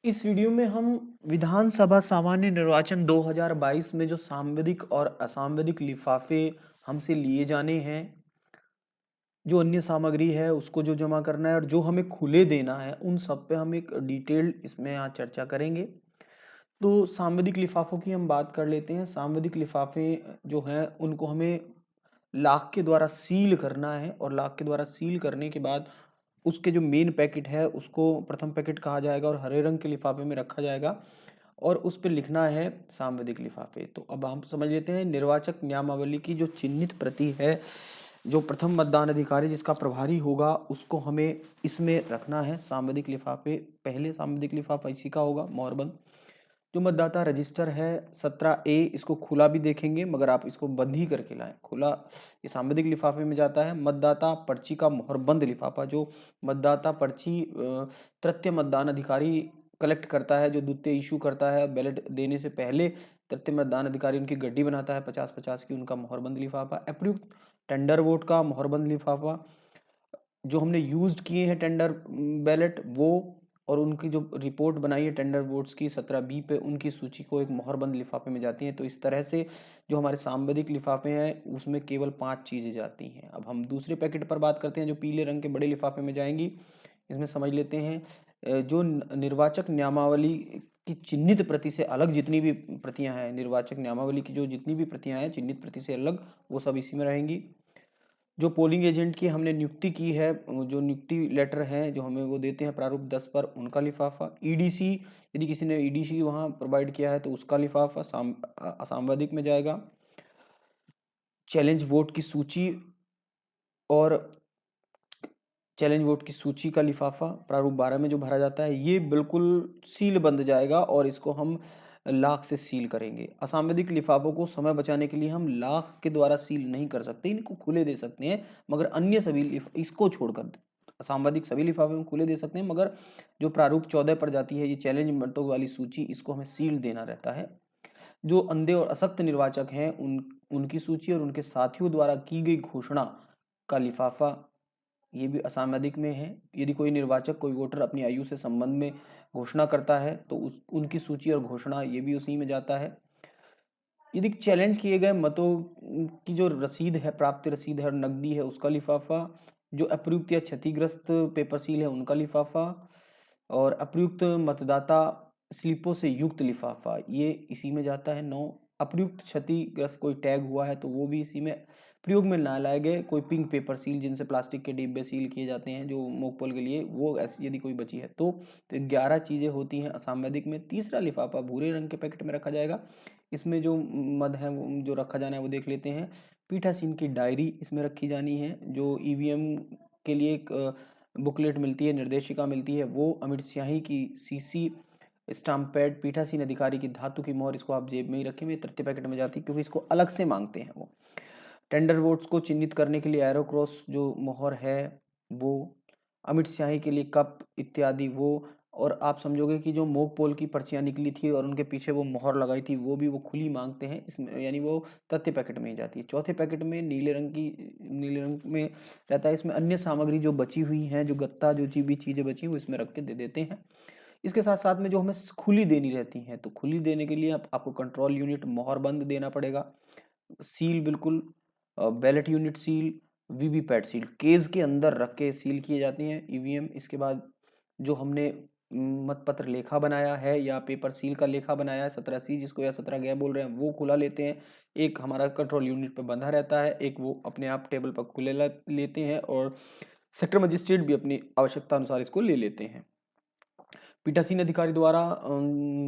इस वीडियो में हम विधानसभा सामान्य निर्वाचन 2022 में जो सांविधिक और असांविधिक लिफाफे हमसे लिए जाने हैं, जो अन्य सामग्री है उसको जो जमा करना है और जो हमें खुले देना है, उन सब पे हम एक डिटेल्ड इसमें यहाँ चर्चा करेंगे। तो सांविधिक लिफाफों की हम बात कर लेते हैं। सांविधिक लिफाफे जो हैं उनको हमें लाख के द्वारा सील करना है और लाख के द्वारा सील करने के बाद उसके जो मेन पैकेट है उसको प्रथम पैकेट कहा जाएगा और हरे रंग के लिफाफे में रखा जाएगा और उस पे लिखना है सांविधिक लिफाफे। तो अब हम समझ लेते हैं निर्वाचक नियमावली की जो चिन्हित प्रति है, जो प्रथम मतदान अधिकारी जिसका प्रभारी होगा उसको हमें इसमें रखना है सांविधिक लिफाफे। पहले सांविधिक लिफाफा इसी का होगा मोहरबंद। जो मतदाता रजिस्टर है 17A, इसको खुला भी देखेंगे मगर आप इसको बंद ही करके लाएं। खुला ये सांविधिक लिफाफे में जाता है। मतदाता पर्ची का मोहरबंद लिफाफा, जो मतदाता पर्ची तृतीय मतदान अधिकारी कलेक्ट करता है, जो द्वितीय इशू करता है बैलेट देने से पहले, तृतीय मतदान अधिकारी उनकी गड्डी बनाता है 50-50 की, उनका मोहरबंद लिफाफा। अप्रयुक्त टेंडर वोट का मोहरबंद लिफाफा, जो हमने यूज्ड किए हैं टेंडर बैलेट वो और उनकी जो रिपोर्ट बनाई है टेंडर वोट्स की 17B पे, उनकी सूची को एक मोहरबंद लिफाफे में जाती है। तो इस तरह से जो हमारे सांविधिक लिफाफे हैं उसमें केवल 5 चीज़ें जाती हैं। अब हम दूसरे पैकेट पर बात करते हैं जो पीले रंग के बड़े लिफाफे में जाएंगी। इसमें समझ लेते हैं जो निर्वाचक नियमावली की चिन्हित प्रति से अलग जितनी भी प्रतियां हैं, निर्वाचक नियमावली की जो जितनी भी प्रतियां हैं चिन्हित प्रति से अलग, वो सब इसी में रहेंगी। जो पोलिंग एजेंट की हमने नियुक्ति की है, जो नियुक्ति लेटर हैं जो हमें वो देते हैं प्रारूप 10 पर, उनका लिफाफा। ईडीसी, यदि किसी ने ईडीसी वहाँ प्रोवाइड किया है तो उसका लिफाफा असांविधिक में जाएगा। चैलेंज वोट की सूची और चैलेंज वोट की सूची का लिफाफा प्रारूप 12 में जो भरा जाता है, ये बिल्कुल सील बंद जाएगा और इसको हम लाख से सील करेंगे। असांविधिक लिफाफों को समय बचाने के लिए हम लाख के द्वारा सील नहीं कर सकते, इनको खुले दे सकते हैं, मगर अन्य सभी इसको छोड़कर असांविधिक सभी लिफाफे में खुले दे सकते हैं, मगर जो प्रारूप 14 पर जाती है ये चैलेंज मतों वाली सूची, इसको हमें सील देना रहता है। जो अंधे और असक्त निर्वाचक हैं उनकी सूची और उनके साथियों द्वारा की गई घोषणा का लिफाफा, ये भी असांविधिक में है। यदि कोई निर्वाचक, कोई वोटर अपनी आयु से संबंध में घोषणा करता है तो उस उनकी सूची और घोषणा ये भी उसी में जाता है। यदि चैलेंज किए गए मतों की जो रसीद है, प्राप्त रसीद है और नकदी है, उसका लिफाफा। जो अप्रयुक्त या क्षतिग्रस्त पेपर सील है उनका लिफाफा और अप्रयुक्त मतदाता स्लिपों से युक्त लिफाफा, ये इसी में जाता है। 9, अप्रयुक्त क्षतिग्रस्त कोई टैग हुआ है तो वो भी इसी में। प्रयोग में ना लाए गए कोई पिंक पेपर सील, जिनसे प्लास्टिक के डिब्बे सील किए जाते हैं जो मोकपोल के लिए, वो ऐसी यदि कोई बची है तो 11 चीजें होती हैं असांविधिक में। तीसरा लिफाफा भूरे रंग के पैकेट में रखा जाएगा। इसमें जो मद है जो रखा जाना है वो देख लेते हैं। पीठासीन की डायरी इसमें रखी जानी है। जो ईवीएम के लिए एक बुकलेट मिलती है, निर्देशिका मिलती है, वो अमिट स्याही की सीसी स्टाम्प पैड, पीठासीन अधिकारी की धातु की मोहर, इसको आप जेब में ही रखें, ये तृतीय पैकेट में जाती है क्योंकि इसको अलग से मांगते हैं वो। टेंडर वोट्स को चिन्हित करने के लिए एरो क्रॉस जो मोहर है वो, अमिट स्याही के लिए कप इत्यादि वो, और आप समझोगे कि जो मोक पोल की पर्चियां निकली थी और उनके पीछे वो मोहर लगाई थी वो भी वो खुली मांगते हैं इसमें, यानी वो तथ्य पैकेट में ही जाती है। चौथे पैकेट में नीले रंग में रहता है। इसमें अन्य सामग्री जो बची हुई है, जो गत्ता जो भी चीजें बची हैं वो इसमें रख के दे देते हैं। इसके साथ साथ में जो हमें खुली देनी रहती हैं, तो खुली देने के लिए आपको कंट्रोल यूनिट मोहरबंद देना पड़ेगा। सील बिल्कुल ballot unit seal, VVPAT seal cage के अंदर रख के सील किए जाती हैं ईवीएम। इसके बाद जो हमने मतपत्र लेखा बनाया है या पेपर सील का लेखा बनाया है 17C जिसको या 17G बोल रहे हैं, वो खुला लेते हैं। एक हमारा कंट्रोल यूनिट पे बंधा रहता है, एक वो अपने आप टेबल पर खुले लेते हैं और सेक्टर मजिस्ट्रेट भी अपनी आवश्यकता अनुसार इसको ले लेते हैं। पीठासीन अधिकारी द्वारा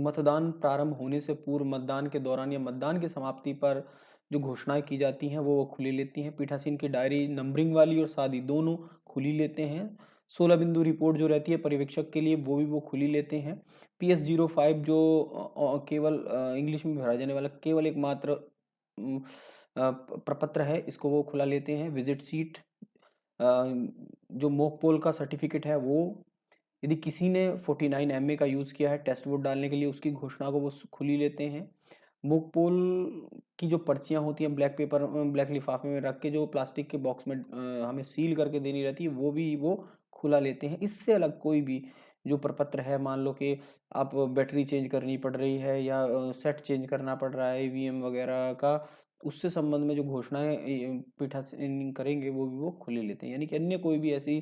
मतदान प्रारंभ होने से पूर्व, मतदान के दौरान या मतदान की समाप्ति पर जो घोषणाएं की जाती हैं वो खुली लेती हैं। पीठासीन की डायरी नंबरिंग वाली और सादी दोनों खुली लेते हैं। 16 बिंदु रिपोर्ट जो रहती है पर्यवेक्षक के लिए वो भी वो खुली लेते हैं। PS05 जो केवल इंग्लिश में भरा जाने वाला केवल एकमात्र प्रपत्र है, इसको वो खुला लेते हैं। विजिट सीट, जो मॉक पोल का सर्टिफिकेट है वो, यदि किसी ने 49 MA का यूज़ किया है टेस्ट वोट डालने के लिए, उसकी घोषणा को वो खुली लेते हैं। मूक पोल की जो पर्चियां होती हैं ब्लैक पेपर ब्लैक लिफाफे में रख के जो प्लास्टिक के बॉक्स में हमें सील करके देनी रहती है, वो भी वो खुला लेते हैं। इससे अलग कोई भी जो प्रपत्र है, मान लो कि आप बैटरी चेंज करनी पड़ रही है या सेट चेंज करना पड़ रहा है ईवीएम वगैरह का, उससे संबंध में जो घोषणाएँ पीठासीन करेंगे वो भी वो खुले लेते हैं। यानी कि अन्य कोई भी ऐसी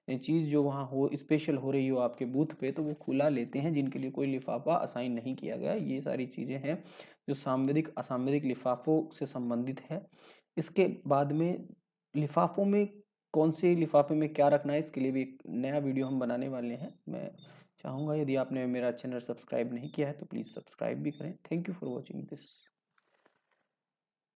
चीज़ जो वहाँ हो, स्पेशल हो रही हो आपके बूथ पे, तो वो खुला लेते हैं, जिनके लिए कोई लिफ़ाफ़ा असाइन नहीं किया गया है। ये सारी चीज़ें हैं जो सांविधिक असामविधिक लिफ़ाफ़ों से संबंधित है। इसके बाद में लिफ़ाफ़ों में कौन से लिफ़ाफ़े में क्या रखना है, इसके लिए भी एक नया वीडियो हम बनाने वाले हैं। मैं चाहूँगा यदि आपने मेरा चैनल सब्सक्राइब नहीं किया है तो प्लीज़ सब्सक्राइब भी करें। Thank you for watching this.